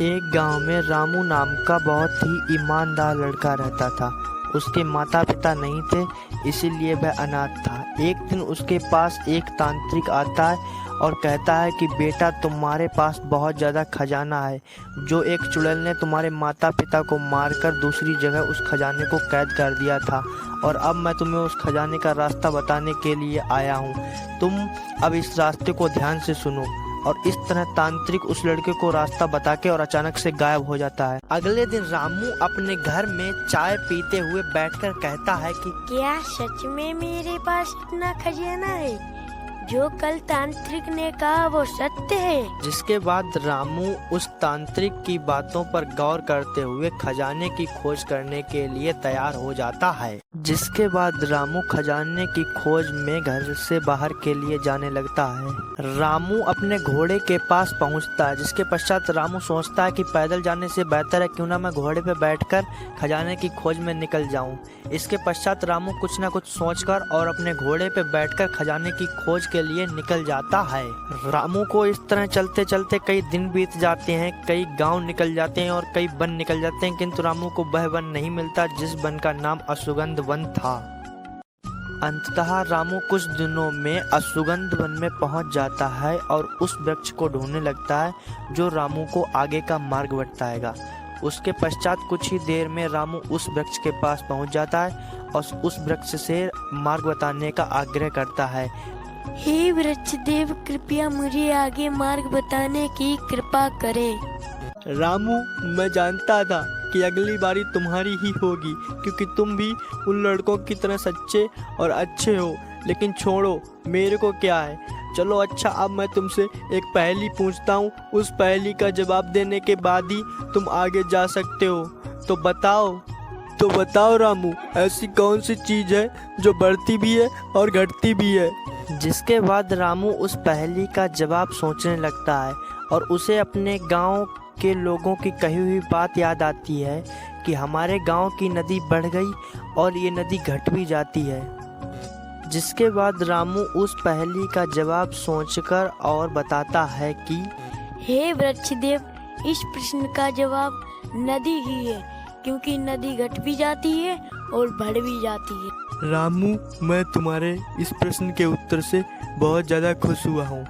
एक गांव में रामू नाम का बहुत ही ईमानदार लड़का रहता था। उसके माता पिता नहीं थे, इसीलिए वह अनाथ था। एक दिन उसके पास एक तांत्रिक आता है और कहता है कि बेटा, तुम्हारे पास बहुत ज़्यादा खजाना है। जो एक चुड़ैल ने तुम्हारे माता पिता को मारकर दूसरी जगह उस खजाने को कैद कर दिया था, और अब मैं तुम्हें उस खजाने का रास्ता बताने के लिए आया हूँ। तुम अब इस रास्ते को ध्यान से सुनो। और इस तरह तांत्रिक उस लड़के को रास्ता बता के और अचानक से गायब हो जाता है। अगले दिन रामू अपने घर में चाय पीते हुए बैठकर कहता है कि क्या सच में मेरे पास इतना खजाना है? जो कल तांत्रिक ने कहा वो सत्य है? जिसके बाद रामू उस तांत्रिक की बातों पर गौर करते हुए खजाने की खोज करने के लिए तैयार हो जाता है। जिसके बाद रामू खजाने की खोज में घर से बाहर के लिए जाने लगता है। रामू अपने घोड़े के पास पहुंचता है, जिसके पश्चात रामू सोचता है कि पैदल जाने से बेहतर है क्यों ना मैं घोड़े पे बैठकर खजाने की खोज में निकल जाऊं। इसके पश्चात रामू कुछ ना कुछ सोचकर और अपने घोड़े पे बैठकर खजाने की खोज के लिए निकल जाता है। रामू को इस तरह चलते चलते कई दिन बीत जाते हैं, कई गांव निकल जाते हैं और कई वन निकल जाते हैं, किंतु रामू को वह वन नहीं मिलता जिस वन का नाम अश्वगंध वन था। अंततः रामू कुछ दिनों में अश्वगंध वन में पहुंच जाता है और उस वृक्ष को ढूंढने लगता है जो रामू को आगे का मार्ग बताएगा। उसके पश्चात कुछ ही देर में रामू उस वृक्ष के पास पहुंच जाता है और उस वृक्ष से मार्ग बताने का आग्रह करता है। हे वृक्ष देव, कृपया मुझे आगे मार्ग बताने की कृपा करें। रामू, मैं जानता था कि अगली बारी तुम्हारी ही होगी, क्योंकि तुम भी उन लड़कों की तरह सच्चे और अच्छे हो। लेकिन छोड़ो, मेरे को क्या है। चलो अच्छा, अब मैं तुमसे एक पहेली पूछता हूँ। उस पहेली का जवाब देने के बाद ही तुम आगे जा सकते हो। तो बताओ रामू, ऐसी कौन सी चीज़ है जो बढ़ती भी है और घटती भी है? जिसके बाद रामू उस पहेली का जवाब सोचने लगता है और उसे अपने गांव के लोगों की कही हुई बात याद आती है कि हमारे गांव की नदी बढ़ गई और ये नदी घट भी जाती है। जिसके बाद रामू उस पहेली का जवाब सोचकर और बताता है कि हे वृक्ष देव, इस प्रश्न का जवाब नदी ही है, क्योंकि नदी घट भी जाती है और बढ़ भी जाती है। रामू, मैं तुम्हारे इस प्रश्न के उत्तर से बहुत ज़्यादा खुश हुआ हूँ।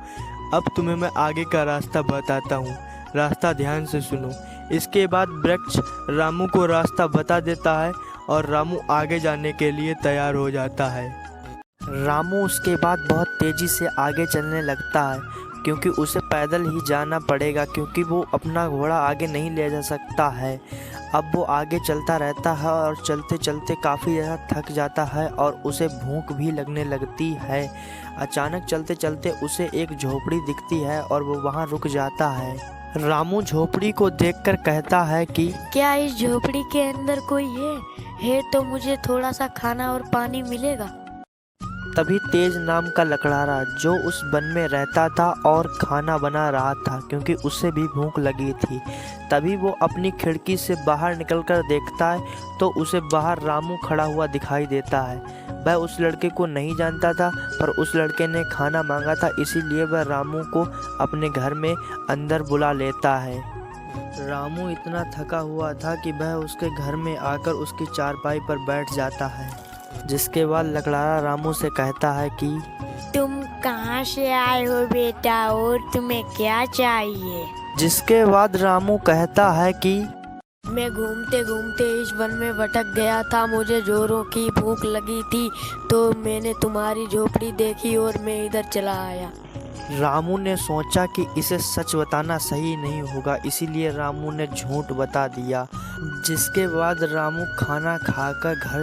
अब तुम्हें मैं आगे का रास्ता बताता हूँ, रास्ता ध्यान से सुनो। इसके बाद वृक्ष रामू को रास्ता बता देता है और रामू आगे जाने के लिए तैयार हो जाता है। रामू उसके बाद बहुत तेज़ी से आगे चलने लगता है, क्योंकि उसे पैदल ही जाना पड़ेगा, क्योंकि वो अपना घोड़ा आगे नहीं ले जा सकता है। अब वो आगे चलता रहता है और चलते चलते काफ़ी ज़्यादा थक जाता है और उसे भूख भी लगने लगती है। अचानक चलते चलते उसे एक झोपड़ी दिखती है और वो वहाँ रुक जाता है। रामू झोपड़ी को देखकर कहता है कि क्या इस झोपड़ी के अंदर कोई है तो मुझे थोड़ा सा खाना और पानी मिलेगा? तभी तेज नाम का लकड़हारा, जो उस वन में रहता था और खाना बना रहा था, क्योंकि उसे भी भूख लगी थी, तभी वो अपनी खिड़की से बाहर निकलकर देखता है तो उसे बाहर रामू खड़ा हुआ दिखाई देता है। वह उस लड़के को नहीं जानता था, पर उस लड़के ने खाना मांगा था, इसीलिए वह रामू को अपने घर में अंदर बुला लेता है। रामू इतना थका हुआ था कि वह उसके घर में आकर उसकी चारपाई पर बैठ जाता है। जिसके बाद लकड़हारा रामू से कहता है कि तुम कहाँ से आए हो बेटा, और तुम्हें क्या चाहिए? जिसके बाद रामू कहता है कि मैं घूमते घूमते इस वन में भटक गया था, मुझे जोरों की भूख लगी थी, तो मैंने तुम्हारी झोपड़ी देखी और मैं इधर चला आया। रामू ने सोचा कि इसे सच बताना सही नहीं होगा, इसीलिए रामू ने झूठ बता दिया। जिसके बाद रामू खाना खाकर घर